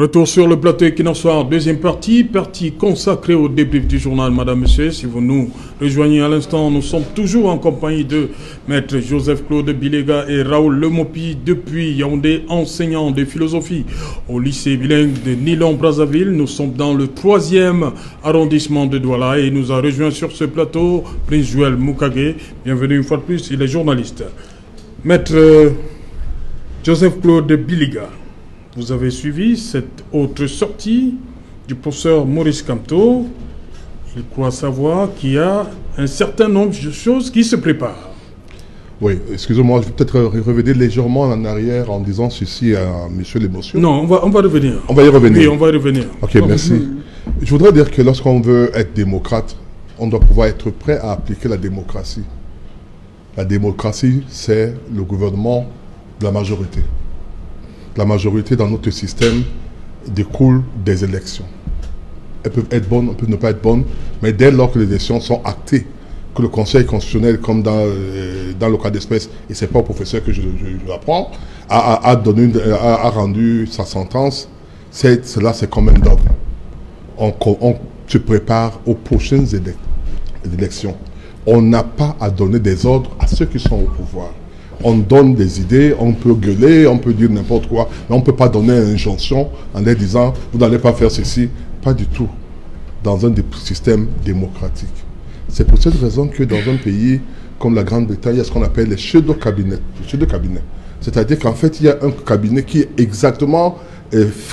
Retour sur le plateau Equinox, deuxième partie consacrée au débrief du journal. Madame, Monsieur, si vous nous rejoignez à l'instant, nous sommes toujours en compagnie de Maître Joseph-Claude Bilega et Raoul Lemopi depuis Yaoundé, enseignant de philosophie au lycée bilingue de Nilon-Brazzaville. Nous sommes dans le 3e arrondissement de Douala et nous a rejoint sur ce plateau Prince Joël Moukage. Bienvenue une fois de plus, il est journaliste. Maître Joseph-Claude Bilega, vous avez suivi cette autre sortie du professeur Maurice Kamto. Je crois savoir qu'il y a un certain nombre de choses qui se préparent. Oui, excusez-moi, je vais peut-être revenir légèrement en arrière en disant ceci à monsieur l'émotion. Non, on va revenir. On va y revenir. Oui, on va y revenir. Ok, merci. Je voudrais dire que lorsqu'on veut être démocrate, on doit pouvoir être prêt à appliquer la démocratie. La démocratie, c'est le gouvernement de la majorité. La majorité dans notre système découle des élections. Elles peuvent être bonnes, elles peuvent ne pas être bonnes, mais dès lors que les élections sont actées, que le Conseil constitutionnel, comme dans le cas d'espèce, et ce n'est pas au professeur que je l'apprends, a rendu sa sentence, cela c'est comme un dogme. On se prépare aux prochaines élections. On n'a pas à donner des ordres à ceux qui sont au pouvoir. On donne des idées, on peut gueuler, on peut dire n'importe quoi, mais on ne peut pas donner une injonction en leur disant « vous n'allez pas faire ceci ». Pas du tout. Dans un système démocratique. C'est pour cette raison que dans un pays comme la Grande-Bretagne, il y a ce qu'on appelle les pseudo-cabinets. C'est-à-dire qu'en fait, il y a un cabinet qui est exactement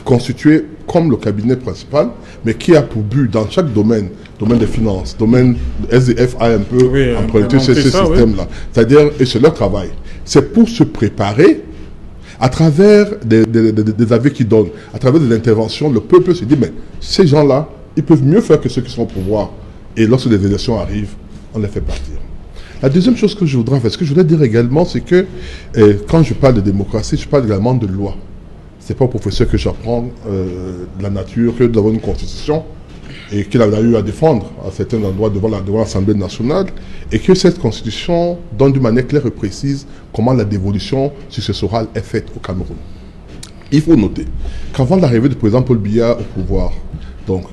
constitué comme le cabinet principal, mais qui a pour but dans chaque domaine des finances, domaine SDF a un peu emprunté ce système-là. Oui. C'est-à-dire, et c'est leur travail. C'est pour se préparer à travers des avis qu'ils donnent, à travers des interventions, le peuple se dit, mais ces gens-là, ils peuvent mieux faire que ceux qui sont au pouvoir. Et lorsque les élections arrivent, on les fait partir. La deuxième chose que je voudrais faire, ce que je voudrais dire également, c'est que quand je parle de démocratie, je parle également de loi. Ce n'est pas au professeur que j'apprends de la nature que d'avoir une constitution et qu'il a eu à défendre à certains endroits devant l'Assemblée nationale, et que cette constitution donne d'une manière claire et précise comment la dévolution successorale est faite au Cameroun. Il faut noter qu'avant l'arrivée du président Paul Biya au pouvoir, donc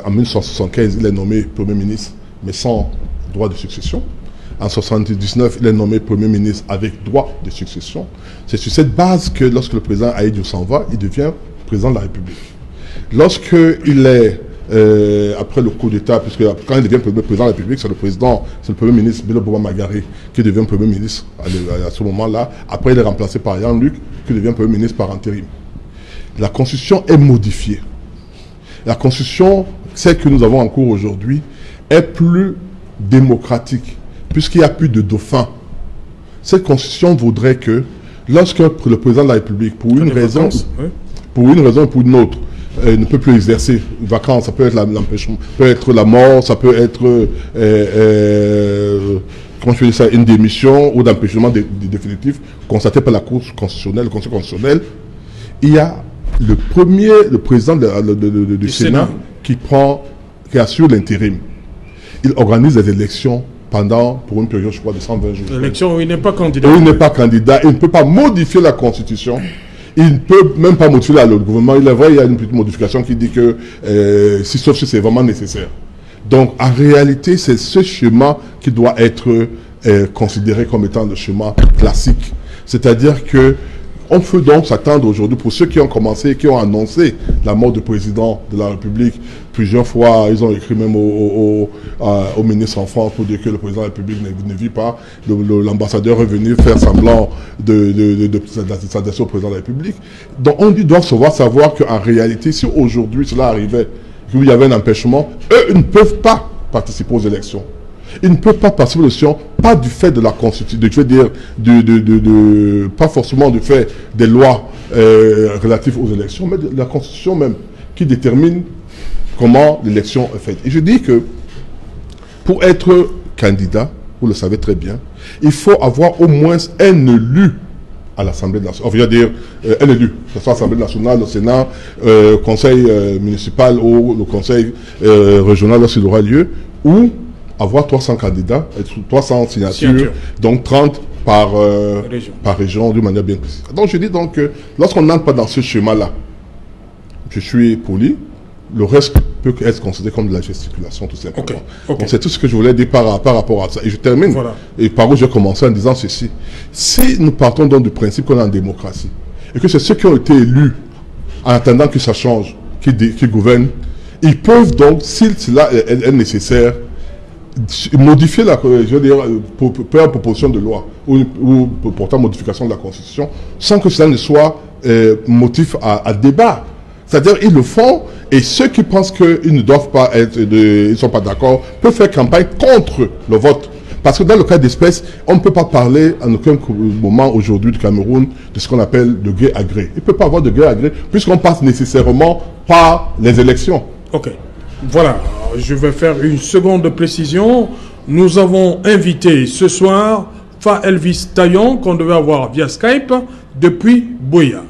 en 1975, il est nommé Premier ministre, mais sans droit de succession. En 1979, il est nommé Premier ministre avec droit de succession. C'est sur cette base que lorsque le président Ahidjo s'en va, il devient président de la République. Lorsqu'il est, après le coup d'État, puisque quand il devient président de la République, c'est le Premier ministre Bello Boba Magari qui devient Premier ministre à ce moment-là. Après, il est remplacé par Yann Luc, qui devient Premier ministre par intérim. La Constitution est modifiée. La Constitution, celle que nous avons en cours aujourd'hui, est plus démocratique, puisqu'il n'y a plus de dauphin. Cette Constitution voudrait que, lorsque le président de la République, pour une raison ou pour une autre, ne peut plus exercer une vacance, ça peut être l'empêchement, peut être la mort, ça peut être comment je peux dire ça, une démission ou d'empêchement définitif constaté par la Cour constitutionnelle, le Conseil constitutionnel. Il y a le président du Sénat qui assure l'intérim. Il organise des élections pour une période, je crois, de 120 jours. L'élection où il n'est pas candidat. Où il n'est pas candidat, il ne peut pas modifier la Constitution. Il ne peut même pas modifier le gouvernement. Il est vrai, il y a une petite modification qui dit que, sauf si c'est vraiment nécessaire. Donc, en réalité, c'est ce schéma qui doit être considéré comme étant le schéma classique. C'est-à-dire que on peut donc s'attendre aujourd'hui, pour ceux qui ont commencé, qui ont annoncé la mort du président de la République, plusieurs fois, ils ont écrit même au ministre en France pour dire que le président de la République ne vit pas. L'ambassadeur est venu faire semblant de s'adresser au président de la République. Donc on doit savoir qu'en réalité, si aujourd'hui cela arrivait, qu'il y avait un empêchement, eux ne peuvent pas participer aux élections. Ils ne peuvent pas participer aux élections, pas du fait de la Constitution, je veux dire, pas forcément du fait des lois relatives aux élections, mais de la Constitution même, qui détermine comment l'élection est faite. Et je dis que pour être candidat, vous le savez très bien, il faut avoir au moins un élu à l'Assemblée nationale. On va dire un élu, que ce soit l'Assemblée nationale, le Sénat, conseil municipal ou le conseil régional lorsqu'il aura lieu, ou avoir 300 candidats, 300 signatures, donc 30 par région d'une manière bien précise. Donc je dis donc que lorsqu'on n'entre pas dans ce schéma-là, je suis poli. Le reste peut être considéré comme de la gesticulation, tout simplement. Okay. Donc c'est tout ce que je voulais dire par rapport à ça. Et je termine, et par où je commence en disant ceci. Si nous partons donc du principe qu'on est en démocratie, et que c'est ceux qui ont été élus, en attendant que ça change, qui gouvernent, ils peuvent donc, si cela est nécessaire, modifier faire proposition de loi ou portant modification de la Constitution, sans que cela ne soit motif à débat. C'est-à-dire ils le font, et ceux qui pensent qu'ils ne doivent pas être, ils ne sont pas d'accord, peuvent faire campagne contre le vote. Parce que dans le cas d'espèce, on ne peut pas parler en aucun moment aujourd'hui du Cameroun de ce qu'on appelle de gré à gré. Il ne peut pas avoir de gré à gré, puisqu'on passe nécessairement par les élections. Ok. Voilà, je vais faire une seconde précision. Nous avons invité ce soir Fa Elvis Taillon, qu'on devait avoir via Skype, depuis Buea.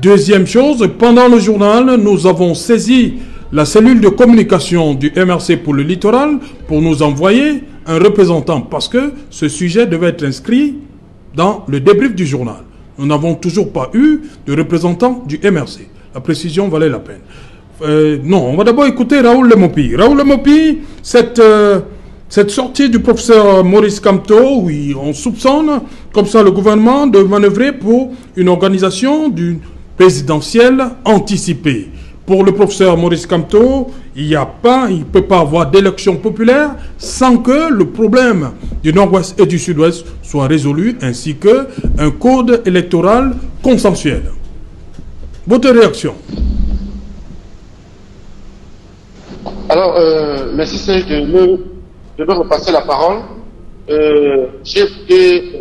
Deuxième chose, pendant le journal, nous avons saisi la cellule de communication du MRC pour le littoral pour nous envoyer un représentant, parce que ce sujet devait être inscrit dans le débrief du journal. Nous n'avons toujours pas eu de représentant du MRC. La précision valait la peine. Non, on va d'abord écouter Raoul Lemopi. Raoul Lemopi, cette sortie du professeur Maurice Kamto, oui, on soupçonne comme ça le gouvernement de manœuvrer pour une organisation d'une présidentielle anticipée. Pour le professeur Maurice Kamto, il ne peut pas avoir d'élection populaire sans que le problème du Nord-Ouest et du Sud-Ouest soit résolu, ainsi qu'un code électoral consensuel. Votre réaction? Alors, merci Serge de me repasser la parole. J'ai écouté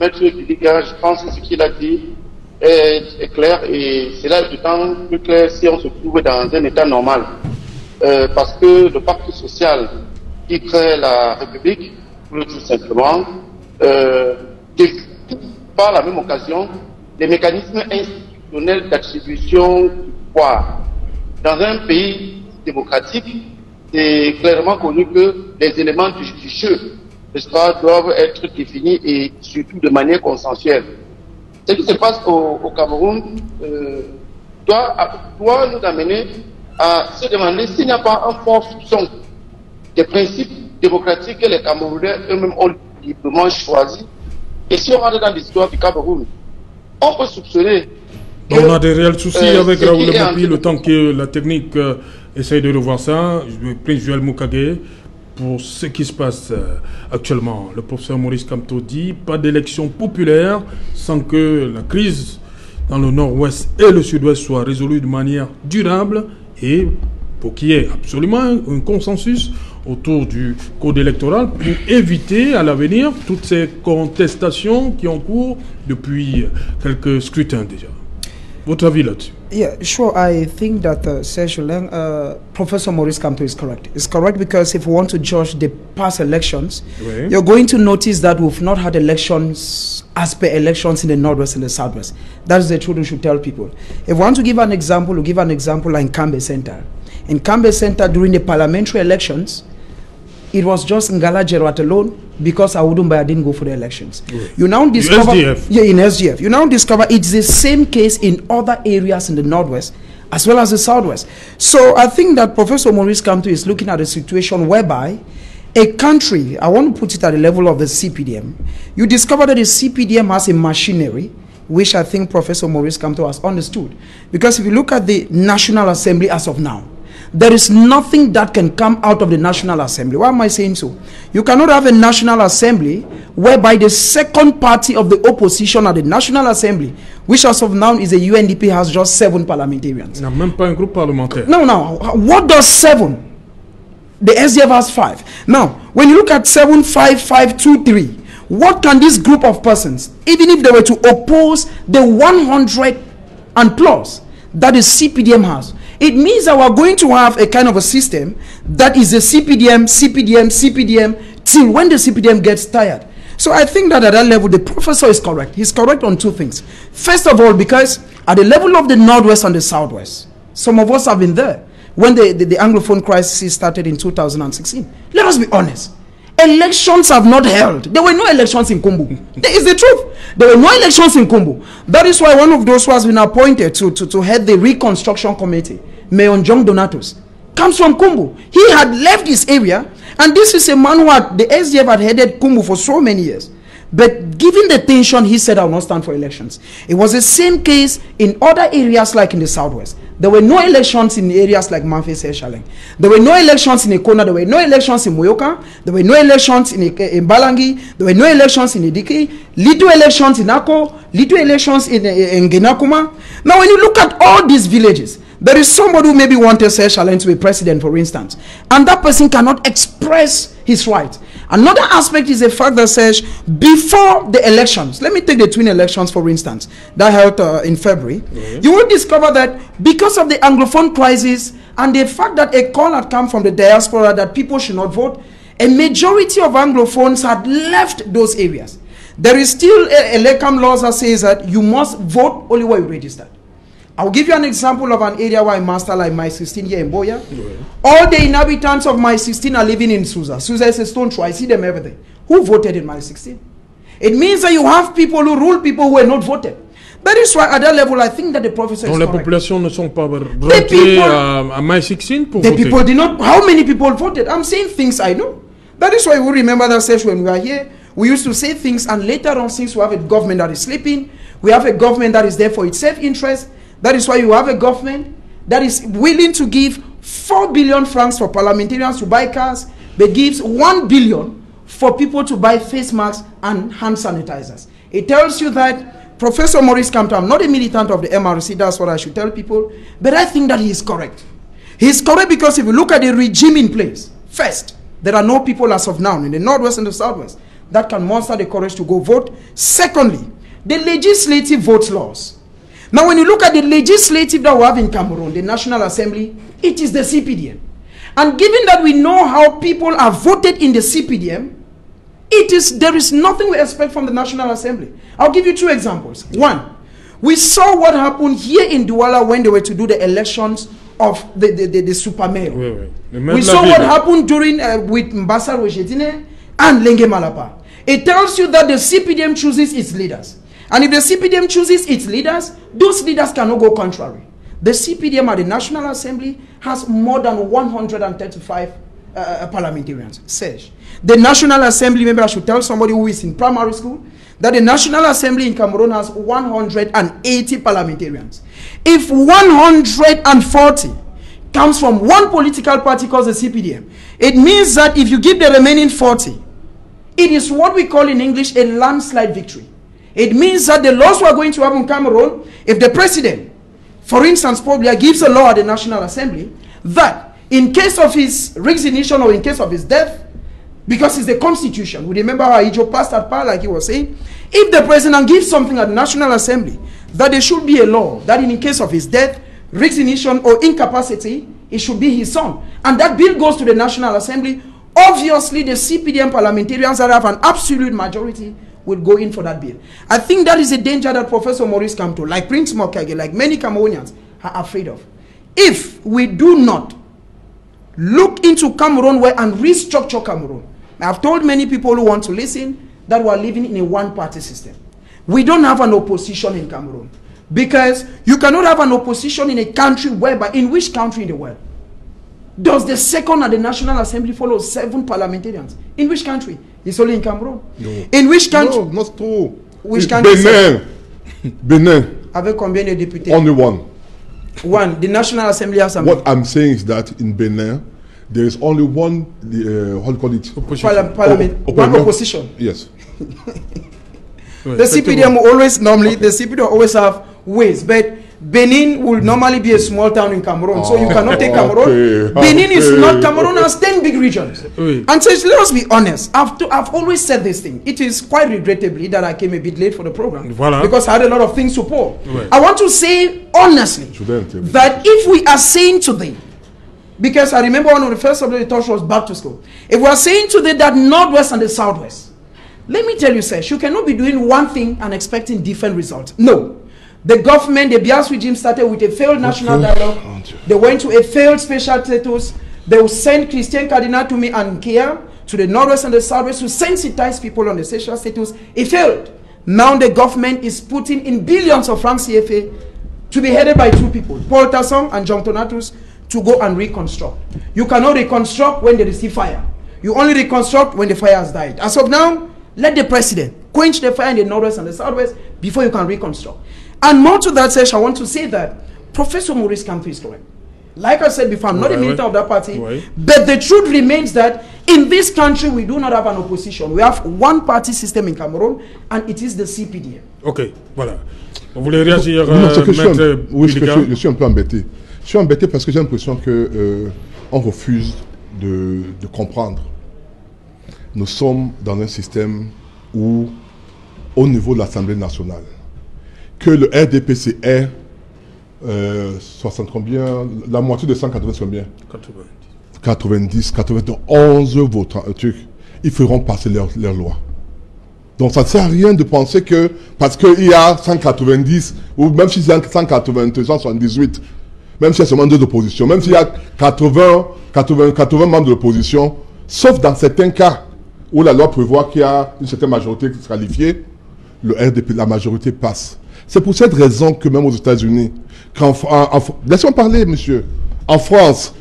Maître Biliga, je pense que ce qu'il a dit est clair, et c'est là d'autant plus clair si on se trouve dans un état normal. Parce que le pacte social qui crée la République, tout simplement, définit par la même occasion les mécanismes institutionnels d'attribution du pouvoir. Dans un pays démocratique, c'est clairement connu que les éléments du jeu, n'est-ce pas, doivent être définis et surtout de manière consensuelle. Ce qui se passe au Cameroun doit nous amener à se demander s'il n'y a pas un fort soupçon des principes démocratiques que les Camerounais eux-mêmes ont librement choisis. Et si on rentre dans l'histoire du Cameroun, on peut soupçonner. On a des réels soucis avec Raoul Lemopi, le temps que la technique essaye de revoir ça. Le prince Joël Mukage, pour ce qui se passe actuellement, le professeur Maurice Kamto dit pas d'élection populaire sans que la crise dans le nord-ouest et le sud-ouest soit résolue de manière durable, et pour qu'il y ait absolument un consensus autour du code électoral pour éviter à l'avenir toutes ces contestations qui ont cours depuis quelques scrutins déjà. Votre avis là-dessus? Yeah, sure. I think that Serge Leng, Professor Maurice Kamto is correct. It's correct because if we want to judge the past elections, oui, you're going to notice that we've not had elections as per elections in the Northwest and the Southwest. That's the truth we should tell people. If we want to give an example, we'll give an example like Kambe Center. In Kambe Center, during the parliamentary elections, it was just Ngala Jerawat alone because Awudumbaya didn't go for the elections. Oui. You now discover, SDF. yeah, in SDF, you now discover it's the same case in other areas in the Northwest as well as the Southwest. So I think that Professor Maurice Kamto is looking at a situation whereby a country, I want to put it at the level of the CPDM, you discover that the CPDM has a machinery which I think Professor Maurice Kamto has understood. Because if you look at the National Assembly as of now, there is nothing that can come out of the National Assembly. Why am I saying so? You cannot have a National Assembly whereby the second party of the opposition at the National Assembly, which as of now is the UNDP, has just 7 parliamentarians. Il n'y a même pas un groupe parlementaire. No. What does 7? The SDF has 5. Now, when you look at 7, 5, 5, 2, 3, what can this group of persons, even if they were to oppose the 100 and plus that the CPDM has, it means that we're going to have a kind of a system that is a CPDM, till when the CPDM gets tired. So I think that at that level, the professor is correct. He's correct on 2 things. First of all, because at the level of the Northwest and the Southwest, some of us have been there when the Anglophone crisis started in 2016. Let us be honest. elections have not held. There were no elections in Kumbu. There is the truth. There were no elections in Kumbu. That is why one of those who has been appointed to head the reconstruction committee, Mayor John Donatus, comes from Kumbu. He had left his area, and this is a man who had, the SDF had headed Kumbu for so many years. But given the tension, he said, I will not stand for elections. It was the same case in other areas like in the Southwest. There were no elections in areas like Memphis and Shaleng. There were no elections in Ekona. There were no elections in Moyoka. There were no elections in Balangi. There were no elections in Idiki. Little elections in Ako. Little elections in Genakuma. Now, when you look at all these villages, there is somebody who maybe wanted Shaleng to be president, for instance, and that person cannot express his right. Another aspect is the fact that says before the elections, let me take the twin elections for instance, that held in February, you will discover that because of the Anglophone crisis and the fact that a call had come from the diaspora that people should not vote, a majority of Anglophones had left those areas. There is still a LECAM law that says that you must vote only where you registered. I'll give you an example of an area where I master like my 16 here in Boya. All the inhabitants of my 16 are living in Susa. Susa is a stone throw. I see them every day. Who voted in my 16? It means that you have people who rule people who were not voted. That is why at that level, I think that the professor is correct. Les populations ne sont pas rentrées à my 16 pour voter. People did not. How many people voted? I'm saying things I know. That is why we remember that session when we were here. We used to say things, and later on, since we have a government that is sleeping, we have a government that is there for its self-interest. That is why you have a government that is willing to give 4 billion francs for parliamentarians to buy cars, but gives 1 billion for people to buy face masks and hand sanitizers. It tells you that Professor Maurice Kamto, I'm not a militant of the MRC, that's what I should tell people, but I think that he is correct. He is correct because if you look at the regime in place, first, there are no people as of now in the Northwest and the Southwest that can muster the courage to go vote. Secondly, the legislative vote laws. Now, when you look at the legislative that we have in Cameroon, the National Assembly, it is the CPDM. And given that we know how people are voted in the CPDM, there is nothing we expect from the National Assembly. I'll give you two examples. One, we saw what happened here in Douala when they were to do the elections of the super mayor. We saw what happened during with Mbassa Rojedine and Lenge Malapa. It tells you that the CPDM chooses its leaders. And if the CPDM chooses its leaders, those leaders cannot go contrary. The CPDM at the National Assembly has more than 135 parliamentarians. Serge. The National Assembly, maybe I should tell somebody who is in primary school, that the National Assembly in Cameroon has 180 parliamentarians. If 140 comes from one political party called the CPDM, it means that if you give the remaining 40, it is what we call in English a landslide victory. It means that the laws we are going to have in Cameroon, if the president, for instance, probably gives a law at the National Assembly that in case of his resignation or in case of his death, because it's the constitution, we remember how Ijo passed that part like he was saying, if the president gives something at the National Assembly, that there should be a law that in case of his death, resignation or incapacity, it should be his son. And that bill goes to the National Assembly. Obviously, the CPDM parliamentarians that have an absolute majority will go in for that bill. I think that is a danger that Professor Maurice Kamto, like Prince Mokage, like many Cameroonians, are afraid of. If we do not look into Cameroon and restructure Cameroon, I've told many people who want to listen that we are living in a one-party system. We don't have an opposition in Cameroon. Because you cannot have an opposition in a country whereby, in which country in the world does the second at the National Assembly follow 7 parliamentarians? In which country? It's only in Cameroon. No. In which country? No, not true. Which country? Benin. Benin. Avec combien de députés? Only one. One. The National Assembly has something. What I'm saying is that in Benin, there is only one, how do you call it? Parliament. One opposition. Yes. The CPDM will always, normally, the CPDM will always have ways, but Benin will normally be a small town in Cameroon, so you cannot take Cameroon. Okay, Benin is not, Cameroon has 10 big regions. And so let us be honest, I've always said this thing. It is quite regrettably that I came a bit late for the program, because I had a lot of things to pour. I want to say honestly that if we are saying today, because I remember one of the first subjects we touched was back to school. If we are saying today that Northwest and the Southwest, let me tell you, sir, you cannot be doing one thing and expecting different results. No. The government, the Bias regime started with a failed national dialogue. They went to a failed special status. They will send Christian Cardinal to me and Kia to the Northwest and the Southwest to sensitize people on the social status. It failed. Now the government is putting in billions of francs CFA to be headed by two people, Paul Tasson and John Donatus, to go and reconstruct. You cannot reconstruct when there is still fire. You only reconstruct when the fire has died. As of now, let the president quench the fire in the Northwest and the Southwest before you can reconstruct. And more to that session, I want to say that Professor Maurice Kamto is correct. Like I said before, I'm not a militant of that party, but the truth remains that in this country, we do not have an opposition. We have one party system in Cameroon, and it is the CPDM. Ok, voilà. Vous voulez réagir, je suis un peu embêté. Je suis embêté parce que j'ai l'impression que on refuse de comprendre. Nous sommes dans un système où, au niveau de l'Assemblée nationale, que le RDPC est 60 combien, la moitié de 180 combien 90, 91 votants, ils feront passer leur loi. Donc ça ne sert à rien de penser que parce qu'il y a 190, ou même s'il y a 180, 178, même s'il y a seulement deux d'opposition, même s'il y a 80 membres de l'opposition, sauf dans certains cas où la loi prévoit qu'il y a une certaine majorité qualifiée, le RDP, la majorité passe. C'est pour cette raison que même aux États-Unis, laissez-moi parler, monsieur, en France,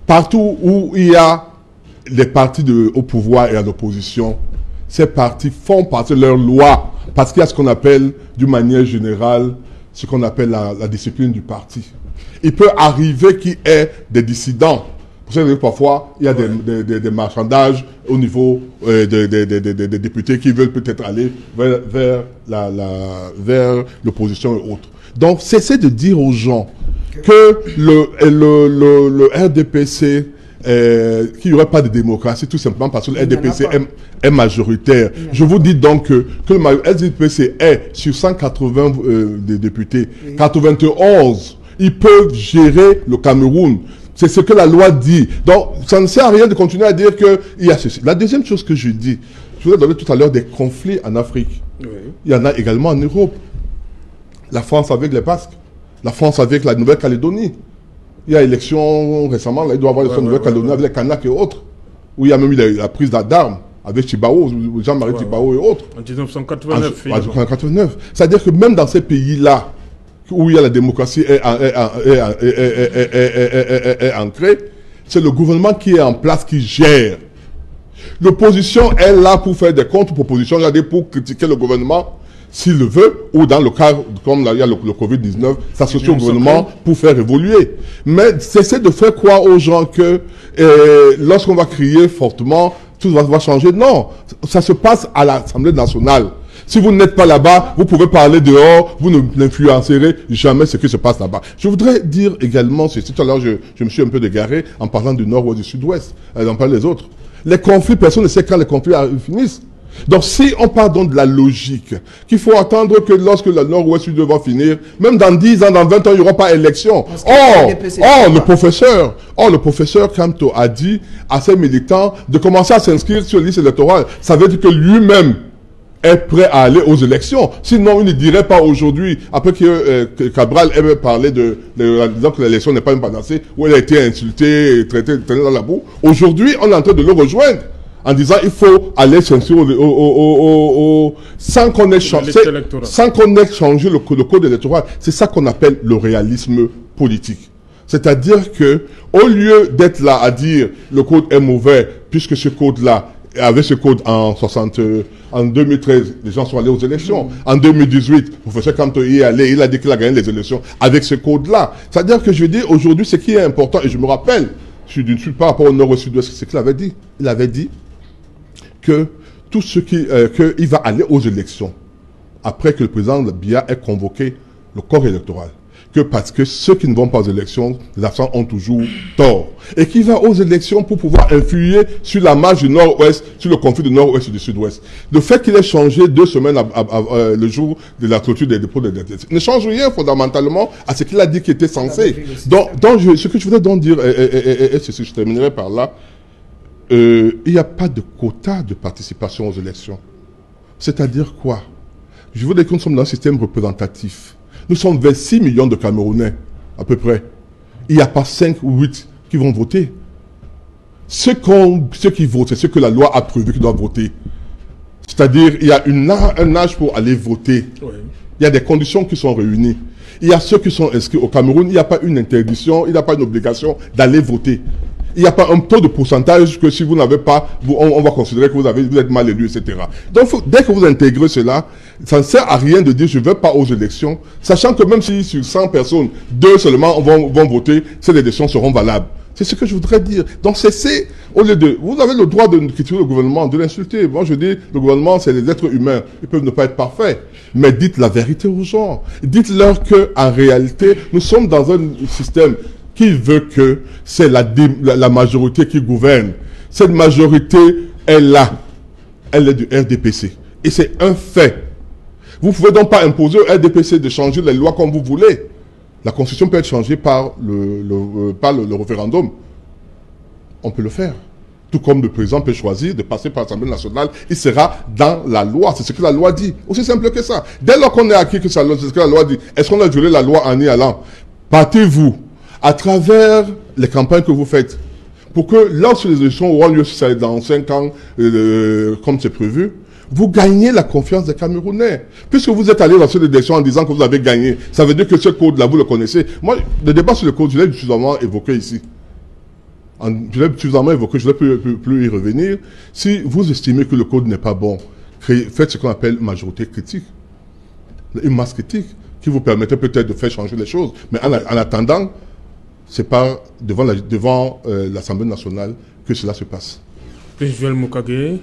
partout où il y a les partis au pouvoir et à l'opposition, ces partis font passer leur loi parce qu'il y a ce qu'on appelle, d'une manière générale, ce qu'on appelle la discipline du parti. Il peut arriver qu'il y ait des dissidents. Vous savez, parfois, il y a des marchandages au niveau des députés qui veulent peut-être aller vers l'opposition et autres. Donc, cessez de dire aux gens que le RDPC, qu'il n'y aurait pas de démocratie, tout simplement parce que le RDPC est majoritaire. Je vous dis donc que le RDPC est sur 180 des députés, 91, ils peuvent gérer le Cameroun. C'est ce que la loi dit. Donc, ça ne sert à rien de continuer à dire qu'il y a ceci. La deuxième chose que je dis, je vous ai donné tout à l'heure des conflits en Afrique. Oui. Il y en a également en Europe. La France avec les Basques. La France avec la Nouvelle-Calédonie. Il y a élection récemment, là, il doit y avoir l'élection de Nouvelle-Calédonie avec les Kanaks et autres. Où il y a même eu la prise d'armes avec Chibao, Jean-Marie Chibao et autres. En 1989. En 1989. C'est-à-dire que même dans ces pays-là, où il y a la démocratie est ancrée, c'est le gouvernement qui est en place qui gère. L'opposition est là pour faire des contre-propositions, pour critiquer le gouvernement s'il le veut, ou dans le cas, comme là, il y a le Covid-19, s'associer au gouvernement pour faire évoluer. Mais cessez de faire croire aux gens que lorsqu'on va crier fortement, tout va changer. Non, ça se passe à l'Assemblée nationale. Si vous n'êtes pas là-bas, vous pouvez parler dehors, vous n'influencerez jamais ce qui se passe là-bas. Je voudrais dire également ceci. Tout à l'heure, je me suis un peu égaré en parlant du nord ou du sud-ouest. J'en parle les autres. Les conflits, personne ne sait quand les conflits finissent. Donc, si on part donc de la logique, qu'il faut attendre que lorsque le nord-ouest sud va finir, même dans 10 ans, dans 20 ans, il n'y aura pas élection. Le professeur Kamto a dit à ses militants de commencer à s'inscrire sur la liste électorale. Ça veut dire que lui-même est prêt à aller aux élections. Sinon, il ne dirait pas aujourd'hui, après que Cabral ait parlé disant que l'élection n'est pas une panacée, où elle a été insultée, traitée dans la boue. Aujourd'hui, on est en train de le rejoindre en disant il faut aller s'inscrire sans qu'on ait changé le code électoral. C'est ça qu'on appelle le réalisme politique. C'est-à-dire que, au lieu d'être là à dire le code est mauvais, puisque ce code-là, avec ce code en 2013, les gens sont allés aux élections. En 2018, le professeur Kamto y est allé, il a dit qu'il a gagné les élections avec ce code-là. C'est-à-dire que je dis aujourd'hui, ce qui est important, et je me rappelle, par rapport au nord au sud-ouest, c'est ce qu'il avait dit. Il avait dit que tout ce qu'il va aller aux élections après que le président Biya ait convoqué le corps électoral. Que parce que ceux qui ne vont pas aux élections, les absents ont toujours tort. Et qui va aux élections pour pouvoir influer sur la marche du nord-ouest, sur le conflit du nord-ouest et du sud-ouest. Le fait qu'il ait changé 2 semaines le jour de la clôture des dépôts de détention ne change rien fondamentalement à ce qu'il a dit qu'il était censé. Donc ce que je voudrais donc dire, et je terminerai par là, il n'y a pas de quota de participation aux élections. C'est-à-dire quoi? Je veux dire que nous sommes dans un système représentatif. Nous sommes 26 millions de Camerounais, à peu près. Il n'y a pas 5 ou 8 qui vont voter. ceux qui votent, c'est ceux que la loi a prévu qu'ils doivent voter. C'est-à-dire, il y a un âge pour aller voter. Oui. Il y a des conditions qui sont réunies. Il y a ceux qui sont inscrits au Cameroun, il n'y a pas une interdiction, il n'y a pas une obligation d'aller voter. Il n'y a pas un taux de pourcentage que si vous n'avez pas, on va considérer que vous êtes mal élu, etc. Donc, dès que vous intégrez cela, ça ne sert à rien de dire je ne vais pas aux élections, sachant que même si sur 100 personnes, 2 seulement vont voter, ces élections seront valables. C'est ce que je voudrais dire. Donc, au lieu de... Vous avez le droit de critiquer le gouvernement, de l'insulter. Moi, je dis, le gouvernement, c'est des êtres humains. Ils peuvent ne pas être parfaits. Mais dites la vérité aux gens. Dites-leur qu'en réalité, nous sommes dans un système qui veut que c'est la majorité qui gouverne. Cette majorité est là. Elle est du RDPC. Et c'est un fait. Vous ne pouvez donc pas imposer au RDPC de changer les lois comme vous voulez. La Constitution peut être changée par le référendum. On peut le faire. Tout comme le président peut choisir de passer par l'Assemblée nationale, il sera dans la loi. C'est ce que la loi dit. Aussi simple que ça. Dès lors qu'on est acquis que c'est ce que la loi dit, est-ce qu'on a violé la loi en y allant? Partez-vous à travers les campagnes que vous faites pour que lorsque les élections auront lieu, si c'est dans 5 ans, comme c'est prévu, vous gagnez la confiance des Camerounais. Puisque vous êtes allé dans cette élection en disant que vous avez gagné, ça veut dire que ce code-là, vous le connaissez. Moi, le débat sur le code, je l'ai suffisamment évoqué ici. Je l'ai suffisamment évoqué, je ne vais plus y revenir. Si vous estimez que le code n'est pas bon, faites ce qu'on appelle majorité critique. Une masse critique qui vous permettrait peut-être de faire changer les choses. Mais en attendant, c'est pas devant l'Assemblée nationale que cela se passe. Joël Mokage,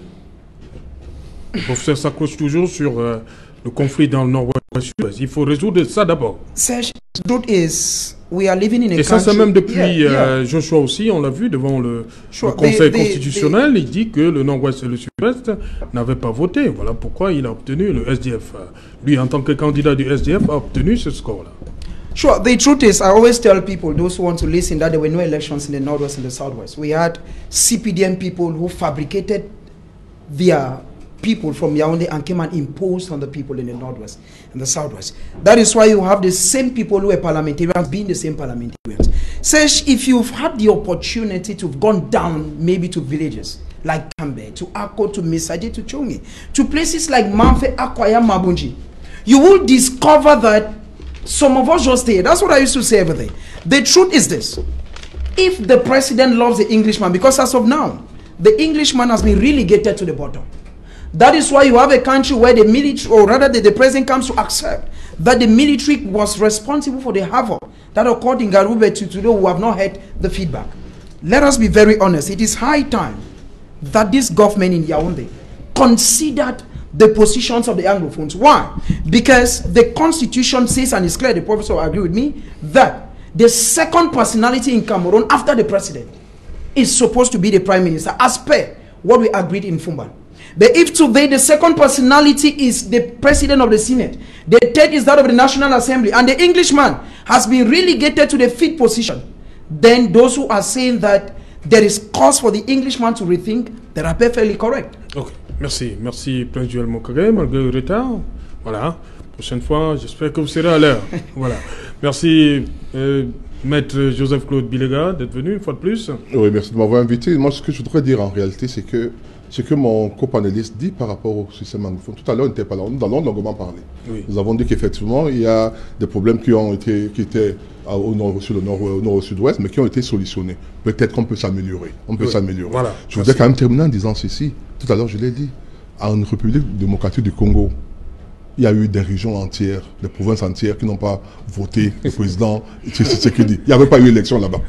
le professeur s'accroche toujours sur le conflit dans le nord-ouest. Il faut résoudre ça d'abord. Serge, the truth is, we are living in a country... Et ça, c'est même depuis Joshua aussi, on l'a vu devant le Conseil constitutionnel. Il dit que le nord-ouest et le sud-ouest n'avaient pas voté. Voilà pourquoi il a obtenu le SDF. Lui, en tant que candidat du SDF, a obtenu ce score-là. Sure. The truth is, I always tell people, those who want to listen, that there were no elections in the northwest and the southwest. We had CPDM people who fabricated their people from Yaoundé and came and imposed on the people in the northwest and the southwest. That is why you have the same people who are parliamentarians being the same parliamentarians. Says, if you've had the opportunity to have gone down maybe to villages like Kambe, to Akko, to Misaje, to Chongi, to places like Manfe, Akwaya, Mabunji, you will discover that some of us just stay. That's what I used to say every day. The truth is this. If the president loves the Englishman, because as of now, the Englishman has been relegated to the bottom. That is why you have a country where the military, or rather the president comes to accept that the military was responsible for the havoc that occurred in Garube to today who have not heard the feedback. Let us be very honest. It is high time that this government in Yaoundé considered the positions of the Anglophones. Why? Because the Constitution says, and it's clear, the professor will agree with me, that the second personality in Cameroon after the president is supposed to be the prime minister, as per what we agreed in Fumban. But if today the second personality is the president of the Senate, the third is that of the National Assembly, and the Englishman has been relegated to the fifth position, then those who are saying that there is cause for the Englishman to rethink, they are perfectly correct. Okay. Merci Prince Joël Mokage, malgré le retard. Voilà, prochaine fois, j'espère que vous serez à l'heure. Voilà. Merci Maître Joseph Claude Bilega d'être venu une fois de plus. Oui, merci de m'avoir invité. Moi, ce que je voudrais dire en réalité, c'est que ce que mon copanéliste dit par rapport au système anglophone, tout à l'heure, on n'était pas là, nous allons longuement parler. Oui. Nous avons dit qu'effectivement, il y a des problèmes qui étaient au nord, au nord, au sud-ouest, mais qui ont été solutionnés. Peut-être qu'on peut s'améliorer. Voilà. Je voudrais quand même terminer en disant ceci. Tout à l'heure, je l'ai dit. En République démocratique du Congo, il y a eu des régions entières, des provinces entières qui n'ont pas voté le président. C'est ce qu'il dit. Il n'y avait pas eu élection là-bas.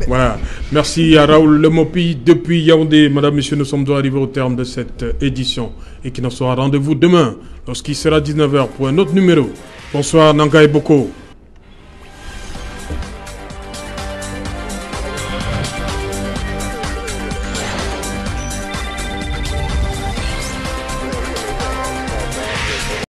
Voilà. Merci à Raoul Lemopi depuis Yaoundé. Madame, Monsieur, nous sommes arrivés au terme de cette édition et qui nous sera rendez-vous demain lorsqu'il sera 19h pour un autre numéro. Bonsoir Nanga et Boko.